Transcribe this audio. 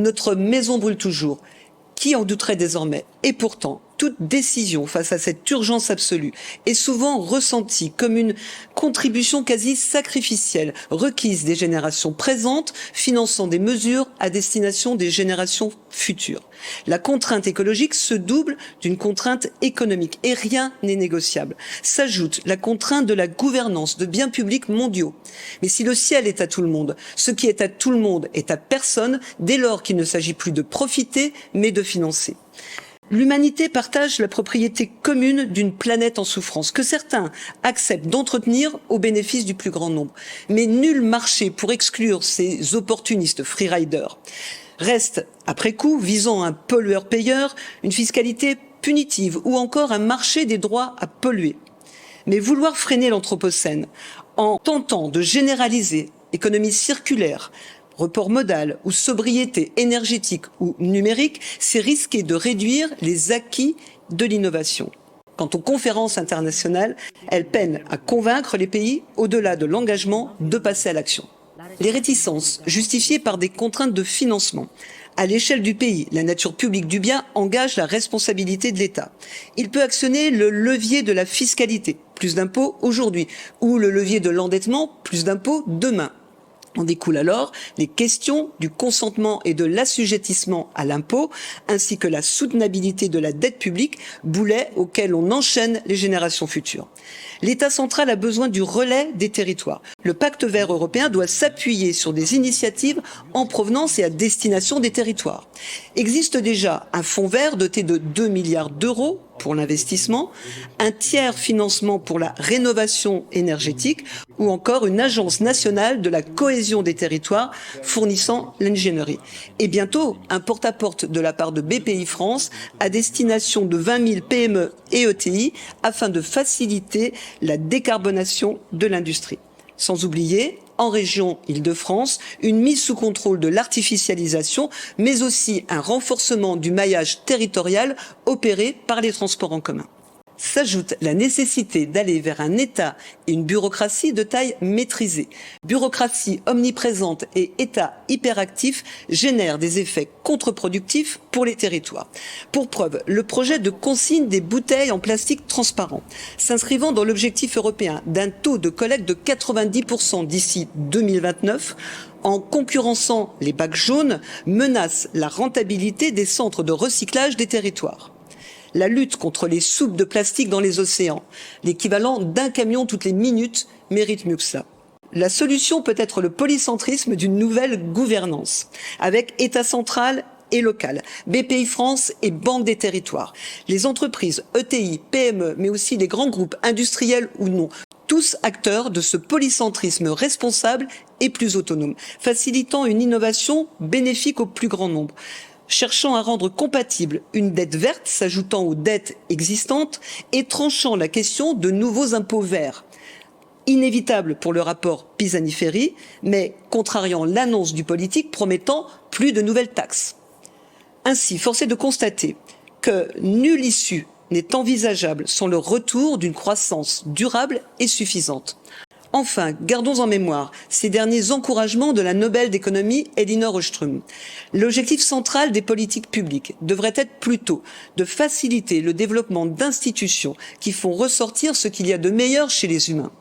Notre maison brûle toujours. Qui en douterait désormais? Et pourtant, toute décision face à cette urgence absolue est souvent ressentie comme une contribution quasi sacrificielle, requise des générations présentes, finançant des mesures à destination des générations futures. La contrainte écologique se double d'une contrainte économique et rien n'est négociable. S'ajoute la contrainte de la gouvernance de biens publics mondiaux. Mais si le ciel est à tout le monde, ce qui est à tout le monde est à personne dès lors qu'il ne s'agit plus de profiter mais de financer. L'humanité partage la propriété commune d'une planète en souffrance, que certains acceptent d'entretenir au bénéfice du plus grand nombre. Mais nul marché pour exclure ces opportunistes freeriders. Reste, après coup, visant un pollueur-payeur, une fiscalité punitive ou encore un marché des droits à polluer. Mais vouloir freiner l'anthropocène en tentant de généraliser économie circulaire, report modal ou sobriété énergétique ou numérique, c'est risquer de réduire les acquis de l'innovation. Quant aux conférences internationales, elles peinent à convaincre les pays, au-delà de l'engagement, de passer à l'action. Les réticences, justifiées par des contraintes de financement. À l'échelle du pays, la nature publique du bien engage la responsabilité de l'État. Il peut actionner le levier de la fiscalité, plus d'impôts aujourd'hui, ou le levier de l'endettement, plus d'impôts demain. En découlent alors les questions du consentement et de l'assujettissement à l'impôt, ainsi que la soutenabilité de la dette publique, boulet auquel on enchaîne les générations futures. L'État central a besoin du relais des territoires. Le pacte vert européen doit s'appuyer sur des initiatives en provenance et à destination des territoires. Existe déjà un fonds vert doté de 2 milliards d'euros pour l'investissement, un tiers financement pour la rénovation énergétique ou encore une agence nationale de la cohésion des territoires fournissant l'ingénierie. Et bientôt, un porte-à-porte de la part de BPI France à destination de 20 000 PME et ETI afin de faciliter la décarbonation de l'industrie. Sans oublier, en région Île-de-France, une mise sous contrôle de l'artificialisation, mais aussi un renforcement du maillage territorial opéré par les transports en commun. S'ajoute la nécessité d'aller vers un État et une bureaucratie de taille maîtrisée. Bureaucratie omniprésente et État hyperactif génèrent des effets contre-productifs pour les territoires. Pour preuve, le projet de consigne des bouteilles en plastique transparent, s'inscrivant dans l'objectif européen d'un taux de collecte de 90% d'ici 2029, en concurrençant les bacs jaunes, menace la rentabilité des centres de recyclage des territoires. La lutte contre les soupes de plastique dans les océans, l'équivalent d'un camion toutes les minutes, mérite mieux que ça. La solution peut être le polycentrisme d'une nouvelle gouvernance, avec État central et local, BPI France et Banque des territoires. Les entreprises, ETI, PME, mais aussi les grands groupes industriels ou non, tous acteurs de ce polycentrisme responsable et plus autonome, facilitant une innovation bénéfique au plus grand nombre. Cherchant à rendre compatible une dette verte s'ajoutant aux dettes existantes et tranchant la question de nouveaux impôts verts. Inévitable pour le rapport Pisani-Ferry, mais contrariant l'annonce du politique promettant plus de nouvelles taxes. Ainsi, force est de constater que nulle issue n'est envisageable sans le retour d'une croissance durable et suffisante. Enfin, gardons en mémoire ces derniers encouragements de la Nobel d'économie Elinor Ostrom. L'objectif central des politiques publiques devrait être plutôt de faciliter le développement d'institutions qui font ressortir ce qu'il y a de meilleur chez les humains.